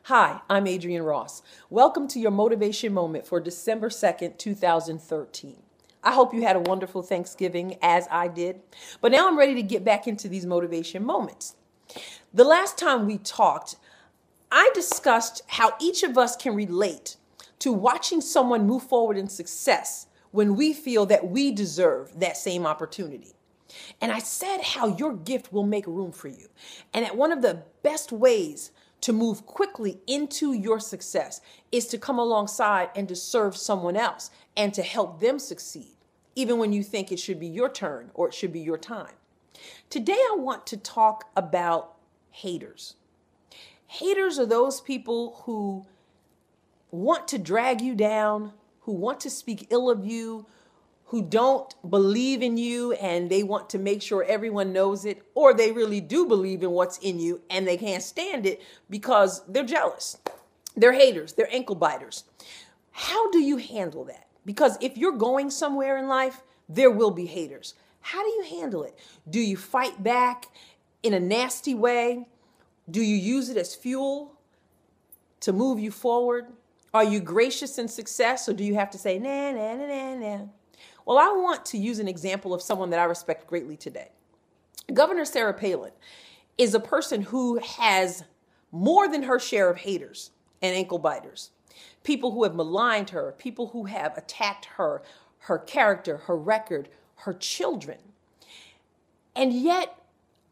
Hi, I'm Adrienne Ross. Welcome to your motivation moment for December 2nd, 2013. I hope you had a wonderful Thanksgiving, as I did. But now I'm ready to get back into these motivation moments. The last time we talked, I discussed how each of us can relate to watching someone move forward in success when we feel that we deserve that same opportunity. And I said how your gift will make room for you. And that one of the best ways to move quickly into your success is to come alongside and to serve someone else and to help them succeed, even when you think it should be your turn or it should be your time. Today, I want to talk about haters. Haters are those people who want to drag you down, who want to speak ill of you, who don't believe in you and they want to make sure everyone knows it, or they really do believe in what's in you and they can't stand it because they're jealous. They're haters. They're ankle biters. How do you handle that? Because if you're going somewhere in life, there will be haters. How do you handle it? Do you fight back in a nasty way? Do you use it as fuel to move you forward? Are you gracious in success, or do you have to say, nah, nah, nah, nah, nah? Well, I want to use an example of someone that I respect greatly today. Governor Sarah Palin is a person who has more than her share of haters and ankle biters. People who have maligned her, people who have attacked her, her character, her record, her children. And yet,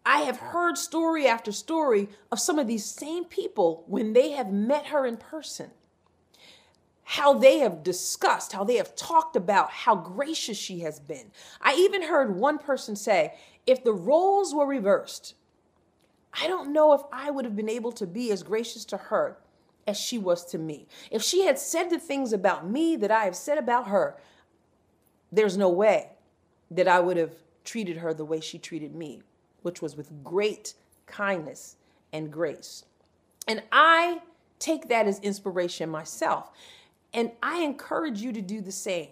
I have heard story after story of some of these same people when they have met her in person, how they have discussed, how they have talked about how gracious she has been. I even heard one person say, if the roles were reversed, I don't know if I would have been able to be as gracious to her as she was to me. If she had said the things about me that I have said about her, there's no way that I would have treated her the way she treated me, which was with great kindness and grace. And I take that as inspiration myself. And I encourage you to do the same.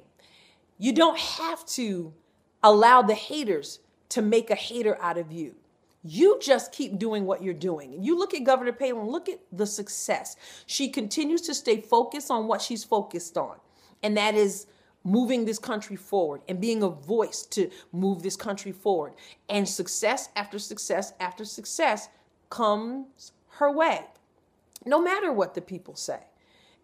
You don't have to allow the haters to make a hater out of you. You just keep doing what you're doing. You look at Governor Palin, look at the success. She continues to stay focused on what she's focused on. And that is moving this country forward and being a voice to move this country forward. And success after success after success comes her way, no matter what the people say.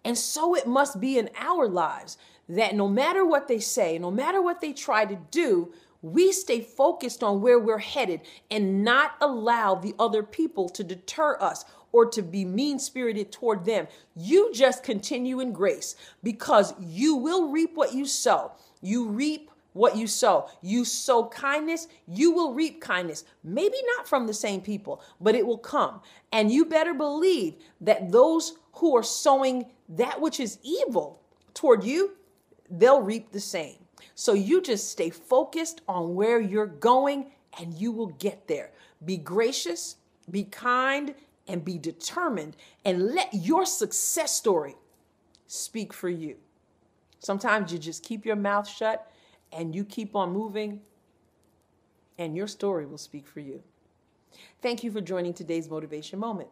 And so it must be in our lives that no matter what they say, no matter what they try to do, we stay focused on where we're headed and not allow the other people to deter us or to be mean-spirited toward them. You just continue in grace, because you will reap what you sow. You reap what you sow. You sow kindness, you will reap kindness. Maybe not from the same people, but it will come. And you better believe that those who are sowing that which is evil toward you, they'll reap the same. So you just stay focused on where you're going and you will get there. Be gracious, be kind, and be determined, and let your success story speak for you. Sometimes you just keep your mouth shut and you keep on moving, and your story will speak for you. Thank you for joining today's Motivation Moment.